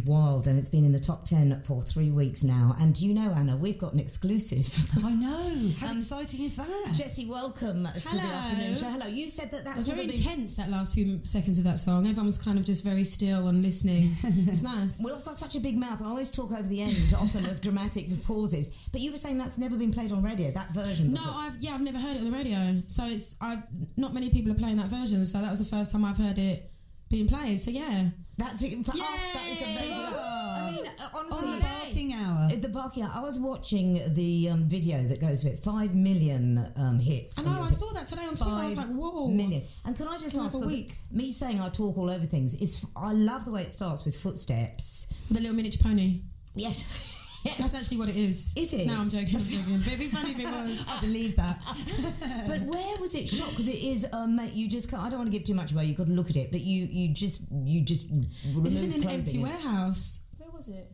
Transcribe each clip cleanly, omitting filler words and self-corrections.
wild, and it's been in the top 10 for 3 weeks now. And do you know, Anna, we've got an exclusive. I know. How exciting is that? Jessie, welcome to the afternoon show. Hello. You said that was very intense, that last few seconds of that song. Everyone was kind of just very still and listening. It's nice. Well, I've got such a big mouth. I always talk over the end, often of dramatic pauses. But you were saying that's never been played on radio, that version. No, I've never heard it on the radio. So not many people are playing that version. So that was the first time I've heard it being played. So yeah. That's it. For us, that is amazing. I mean, honestly, on the barking hour. The barking hour. I was watching the video that goes with it. 5 million hits. I know. I saw that today on Twitter. I was like, whoa. Million. And can I just ask, me saying I talk all over things, I love the way it starts with footsteps. With a little miniature pony. Yes. That's actually what it is. Is it? No, I'm joking. But it'd be funny if it was. I believe that. But where was it shot? Because it is, you just can't, I don't want to give too much away. You've got to look at it, but you just. It's in an empty warehouse. Where was it?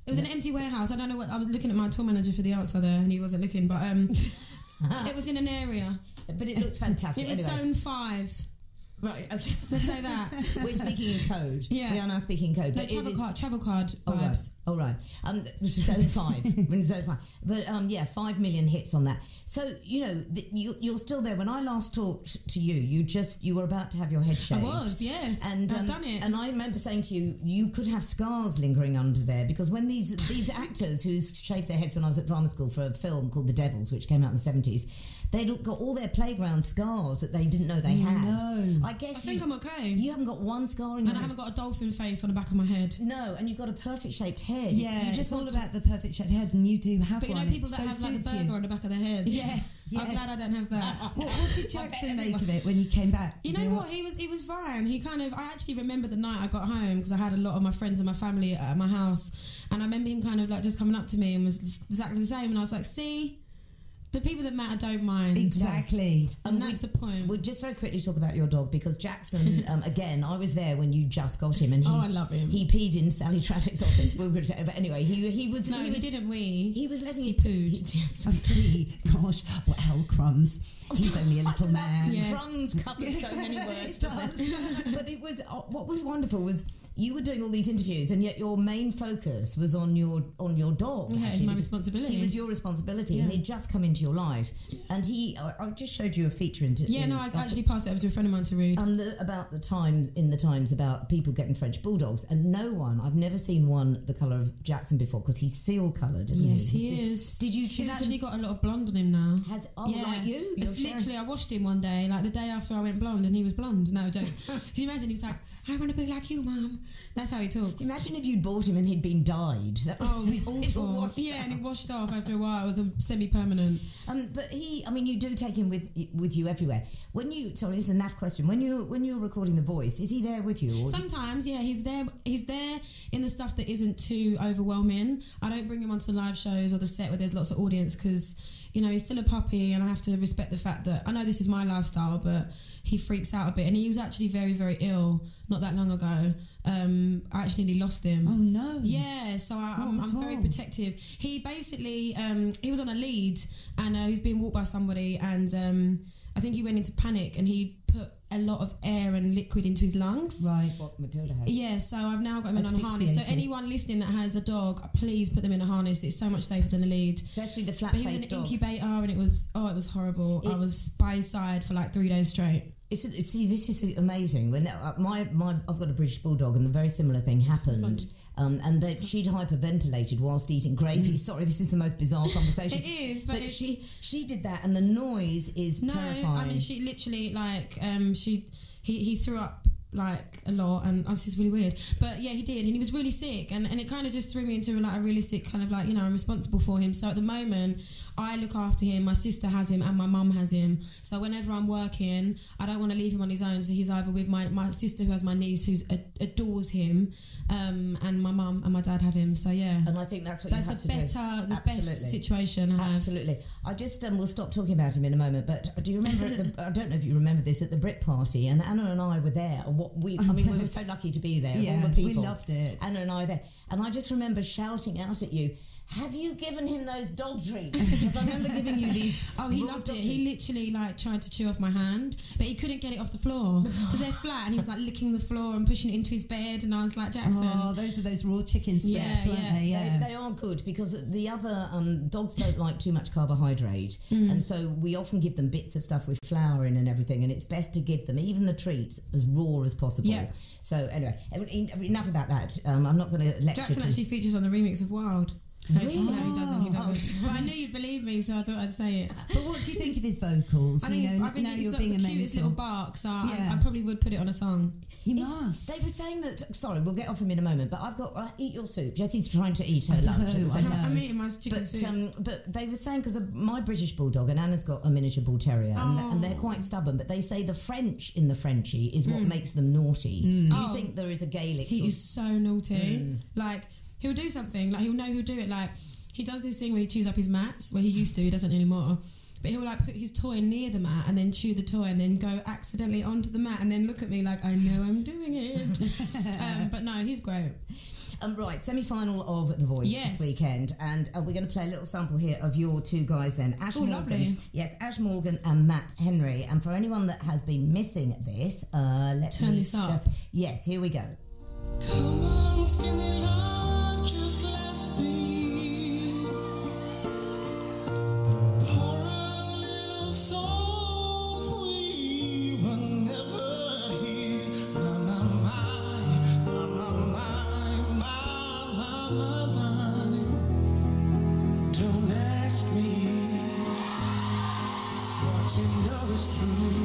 It was an empty warehouse. I don't know what. I was looking at my tour manager for the answer there, and he wasn't looking. But it was in an area. But it looks fantastic. It was Zone 5. Right, okay. Let's say that. We're speaking in code. Yeah. We are now speaking in code. No, travel card vibes. Oh, right. Zone 5. We're in Zone 5. But, 5 million hits on that. So, you're still there. When I last talked to you, you were about to have your head shaved. I was, yes. And I've done it. And I remember saying to you, you could have scars lingering under there, because when these actors who shaved their heads when I was at drama school for a film called The Devils, which came out in the 70s, they'd got all their playground scars that they didn't know they had. No. I think I'm okay. You haven't got one scar in your head. And I haven't got a dolphin face on the back of my head. No, and you've got a perfect shaped head. Yeah, it's all about the perfect shaped head, and you do have one. But people that have like a burger on the back of their head. Yes. I'm glad I don't have that. What did Jackson make of it when you came back? You know what? He was fine. I actually remember the night I got home, because I had a lot of my friends and my family at my house, and I remember him kind of like just coming up to me and was exactly the same, and I was like, see? The people that matter don't mind. Exactly. And that's the point. We'll just very quickly talk about your dog, because Jackson, again, I was there when you just got him, and I love him. He peed in Sally Traffic's office. But anyway, he was... No, he didn't wee. He was letting his pooed. Gosh, what hell, crumbs. He's only a little man. Yes. Crumbs covers so many words. It does. But it was... what was wonderful was... You were doing all these interviews, and yet your main focus was on your dog. Yeah, it's my responsibility. He was your responsibility, and he'd just come into your life. And I just showed you a feature I actually passed it over to a friend of mine to read. About the Times about people getting French bulldogs, and I've never seen one the colour of Jackson before, because he's seal coloured, isn't he? Yes, he is. Did you choose? He's actually got a lot of blonde on him now. Like you? It's literally, I washed him one day, like the day after I went blonde, and he was blonde. No, don't. Can you imagine? He was like, I want to be like you, Mum. That's how he talks. Imagine if you'd bought him and he'd been dyed. That was awful. And it washed off after a while. It was a semi-permanent. But you do take him with you everywhere. Sorry, this is a naff question. When you're recording The Voice, is he there with you? Sometimes, yeah, he's there. He's there in the stuff that isn't too overwhelming. I don't bring him onto the live shows or the set where there's lots of audience, because he's still a puppy, and I have to respect the fact that I know this is my lifestyle, but he freaks out a bit, and he was actually very, very ill not that long ago. I actually nearly lost him. Oh no! Yeah, so I'm very protective. He basically he was on a lead, and he was being walked by somebody, and I think he went into panic, and he put a lot of air and liquid into his lungs. Right. That's what Matilda had. Yeah, so I've now got him in a harness. So anyone listening that has a dog, please put them in a harness. It's so much safer than a lead. Especially the flat-faced dogs. He was in an incubator, and it was horrible. I was by his side for like 3 days straight. See, this is amazing. When I've got a British bulldog, and the very similar thing happened. And that she'd hyperventilated whilst eating gravy. Sorry, this is the most bizarre conversation. It is, but she did that, and the noise is terrifying. I mean, she literally he threw up like a lot, and this is really weird, but yeah, he did, and he was really sick, and it kind of just threw me into like a realistic kind of like, I'm responsible for him. So at the moment I look after him. My sister has him and my mum has him, so whenever I'm working, I don't want to leave him on his own, so he's either with my sister, who has my niece, who adores him, and my mum and my dad have him. So yeah, and I think that's the best situation I have. Absolutely. I just we'll stop talking about him in a moment, but do you remember I don't know if you remember this, at the Brit party, and Anna and I were there. We were so lucky to be there. Yeah, all the people. We loved it. Anna and I were there, and I just remember shouting out at you, have you given him those dog treats? Because I remember giving you these. Oh, he loved it. He literally like tried to chew off my hand, but he couldn't get it off the floor because they're flat, and he was like licking the floor and pushing it into his bed, and I was like, Jackson. Oh, those are those raw chicken strips, aren't they? Yeah. They are good because the other dogs don't like too much carbohydrate, and so we often give them bits of stuff with flour in and everything, and it's best to give them even the treats as raw as possible. Yeah. So anyway, enough about that. I'm not going to lecture. Jackson actually features on the remix of Wild. Really? No, he doesn't. But I knew you'd believe me, so I thought I'd say it. But what do you think of his vocals? I think it's the cutest little bark, so I probably would put it on a song. You must. They were saying that. Sorry, we'll get off him in a moment. But I've got eat your soup. Jessie's trying to eat her lunch. I'm eating my chicken soup. But they were saying because my British bulldog and Anna's got a miniature bull terrier, and they're quite stubborn. But they say the French in the Frenchie is what makes them naughty. Do you think there is a Gaelic? He is so naughty. Like he'll do something. Like he'll do it. Like he does this thing where he chews up his mats. Where he used to, he doesn't anymore. But he'll like put his toy near the mat and then chew the toy and then go accidentally onto the mat and then look at me like I know I'm doing it. But no, he's great. Right, semi-final of The Voice this weekend, and we're going to play a little sample here of your two guys then. Ash Morgan. Lovely. Yes, Ash Morgan and Matt Henry. And for anyone that has been missing this, let's turn this up. Yes, here we go. Come on, skinny love, just let's be. Pour a little salt, we were never here. My. Don't ask me what you know is true.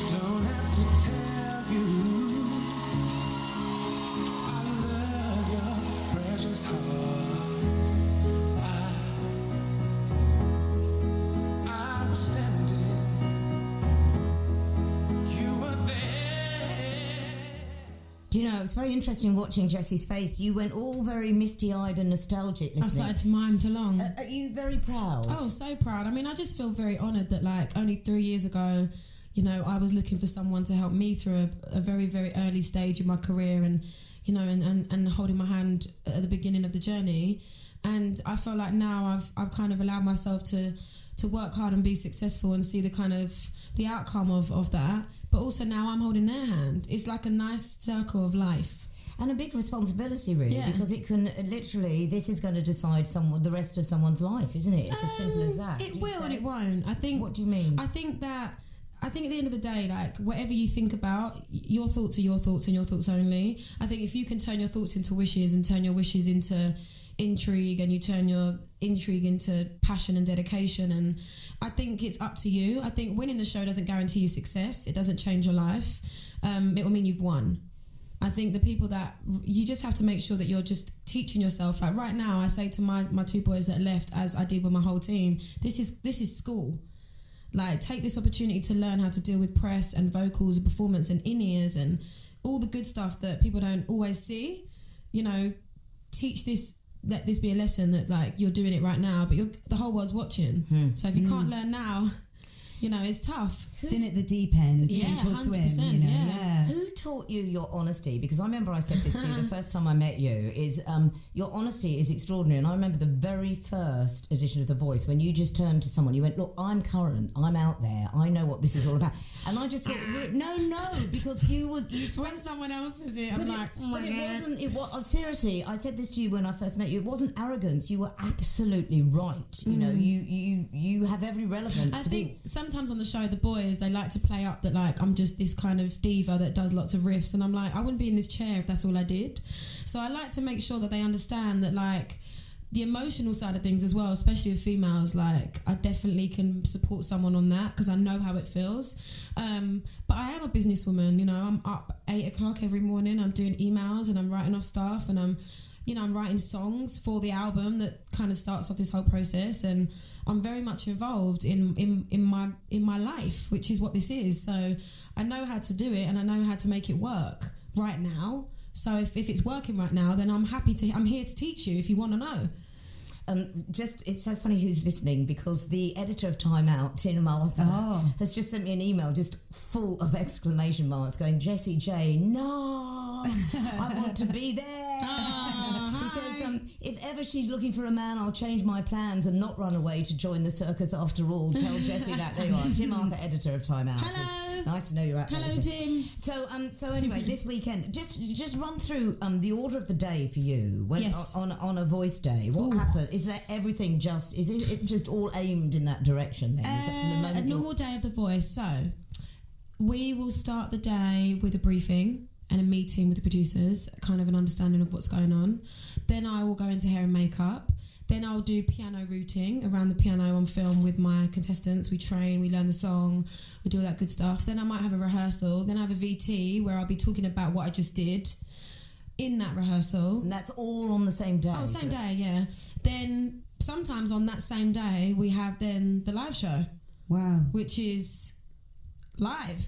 Don't have to tell you. I was standing, you were there. Do you know, it was very interesting watching Jessie's face. You went all very misty-eyed and nostalgic listening. I started to mime along. Are you very proud? Oh, so proud. I mean, I just feel very honoured that like only 3 years ago, you know, I was looking for someone to help me through a very, very early stage in my career and you know, and holding my hand at the beginning of the journey. And I feel like now I've kind of allowed myself to work hard and be successful and see the kind of the outcome of that. But also now I'm holding their hand. It's like a nice circle of life. And a big responsibility, really, because it can literally, this is going to decide the rest of someone's life, isn't it? It's as simple as that. It will and it won't. I think. What do you mean? I think at the end of the day, like, whatever you think about, your thoughts are your thoughts and your thoughts only. I think if you can turn your thoughts into wishes and turn your wishes into intrigue and you turn your intrigue into passion and dedication, and I think it's up to you. I think winning the show doesn't guarantee you success. It doesn't change your life. It will mean you've won. I think the people that you just have to make sure that you're just teaching yourself. Like right now, I say to my two boys that left, as I did with my whole team, this is school. Like, take this opportunity to learn how to deal with press and vocals and performance and in-ears and all the good stuff that people don't always see. You know, teach this, let this be a lesson that, like, you're doing it right now, but the whole world's watching. So if you can't learn now, you know, it's tough. It's in at the deep end. Yeah, 100%. You know? Yeah. Who taught you your honesty? Because I remember I said this to you the first time I met you, is your honesty is extraordinary. And I remember the very first edition of The Voice, when you just turned to someone, you went, look, I'm current, I'm out there, I know what this is all about. And I just thought, no, because you when someone else says it, I'm like, oh my God. It wasn't, seriously, I said this to you when I first met you, it wasn't arrogance, you were absolutely right. You know, you have every relevance. I think sometimes on the show, the boys, they like to play up that, like, I'm just this kind of diva that does lots of riffs, and I'm like, I wouldn't be in this chair if that's all I did. So I like to make sure that they understand that, like, the emotional side of things as well, especially with females, like, I definitely can support someone on that because I know how it feels. But I am a businesswoman, you know, I'm up 8 o'clock every morning, I'm doing emails and I'm writing off stuff, and I'm writing songs for the album that kind of starts off this whole process, and I'm very much involved in my life, which is what this is. So I know how to do it and I know how to make it work right now. So if it's working right now, then I'm here to teach you if you want to know. It's so funny who's listening, because the editor of Time Out, Tina Martha, has just sent me an email just full of exclamation marks going, Jessie J, no, I want to be there. says, if ever she's looking for a man, I'll change my plans and not run away to join the circus after all. Tell Jessie that. There you are. Tim Arthur, editor of Time Out. Hello. Nice to know you're out there. Hello, Tim. So anyway, this weekend, just run through the order of the day for you. When, Yes. on a voice day, what happened? Is that everything is it just all aimed in that direction then? Is that from the moment A normal day of The Voice. So we will start the day with a briefing and a meeting with the producers, kind of an understanding of what's going on. Then I will go into hair and makeup. Then I'll do piano routing around the piano on film with my contestants. We train, we learn the song, we do all that good stuff. Then I might have a rehearsal. Then I have a VT where I'll be talking about what I just did in that rehearsal. And that's all on the same day? Oh, same day, yeah. Then sometimes on that same day, we have then the live show. Wow. Which is live.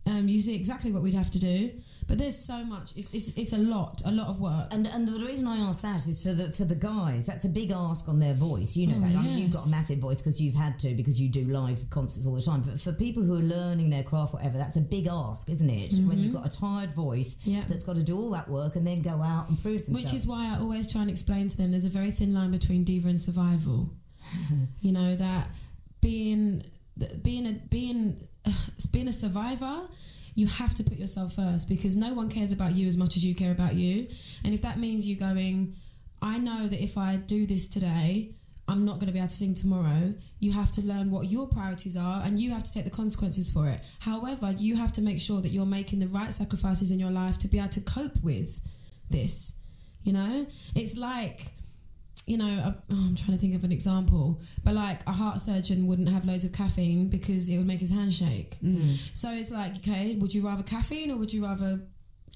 You see exactly what we'd have to do. But there's so much. It's a lot of work. And the reason I ask that is for the guys. That's a big ask on their voice. You know that. I mean, you've got a massive voice because you've had to, because you do live concerts all the time. But for people who are learning their craft, whatever, that's a big ask, isn't it? When you've got a tired voice that's got to do all that work and then go out and prove themselves. Which is why I always try and explain to them there's a very thin line between diva and survival. You know, that being a survivor, you have to put yourself first, because no one cares about you as much as you care about you. And if that means you going, I know that if I do this today, I'm not going to be able to sing tomorrow, you have to learn what your priorities are and you have to take the consequences for it. However, you have to make sure that you're making the right sacrifices in your life to be able to cope with this. You know, it's like, you know, I'm trying to think of an example, but like a heart surgeon wouldn't have loads of caffeine because it would make his hand shake. So it's like, okay, would you rather caffeine or would you rather,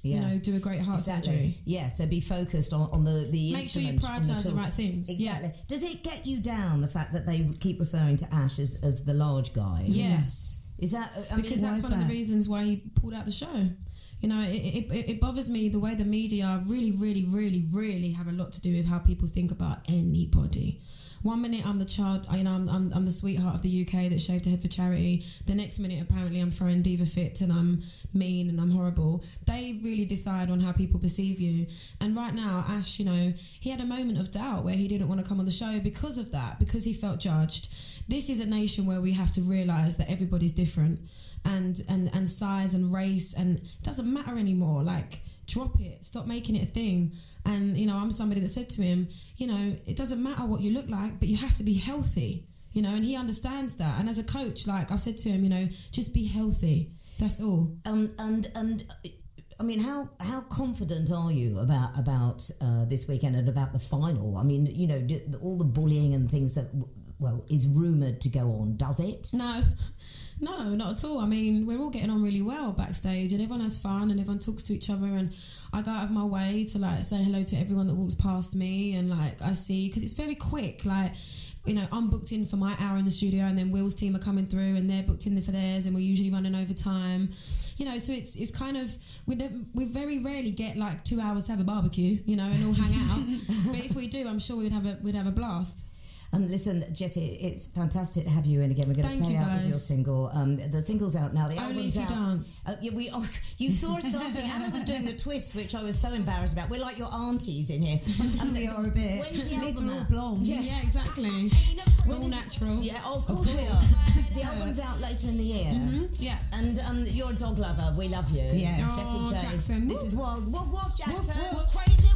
you know, do a great heart surgery? Yeah, so be focused on the make sure you instrument. prioritise the right things. Exactly. Yeah. Does it get you down, the fact that they keep referring to Ash as the large guy? Yes. Is that... because that's one of the reasons why he pulled out the show. You know, it bothers me the way the media really have a lot to do with how people think about anybody. 1 minute I'm the child, you know, I'm the sweetheart of the UK that shaved her head for charity. The next minute, apparently, I'm throwing diva fit and I'm mean and I'm horrible. They really decide on how people perceive you. And right now, Ash, you know, he had a moment of doubt where he didn't want to come on the show because of that, because he felt judged. This is a nation where we have to realise that everybody's different. And size and race, and it doesn't matter anymore. Like, drop it, stop making it a thing. And you know, I'm somebody that said to him, you know, it doesn't matter what you look like, but you have to be healthy, you know, and he understands that. And as a coach, like I've said to him, you know, just be healthy, that's all. And I mean, how confident are you about this weekend and about the final? I mean, you know, all the bullying and things that is rumoured to go on, does it? No, not at all. I mean, we're all getting on really well backstage and everyone has fun and everyone talks to each other, and I go out of my way to like say hello to everyone that walks past me, and like I see, because it's very quick, like, you know, I'm booked in for my hour in the studio and then Will's team are coming through and they're booked in for theirs, and we're usually running over time, you know, so it's kind of, we very rarely get like 2 hours to have a barbecue, you know, and all hang out. But if we do, I'm sure we'd have a blast. Listen, Jessie, it's fantastic to have you in again. We're going to play out with your single. The single's out now. The Only album's if you out. dance. You saw us dancing. Anna was doing the twist, which I was so embarrassed about. We're like your aunties in here. We are a bit. When's the album Little out? blonde. Yes. Yeah, exactly. We're all natural. Yeah, of course we are. The album's out later in the year. Yeah. And you're a dog lover. We love you. Yes. Jessie J. Jackson. This is Wild. Woof, woof, Jackson. Woof, woof. We're crazy.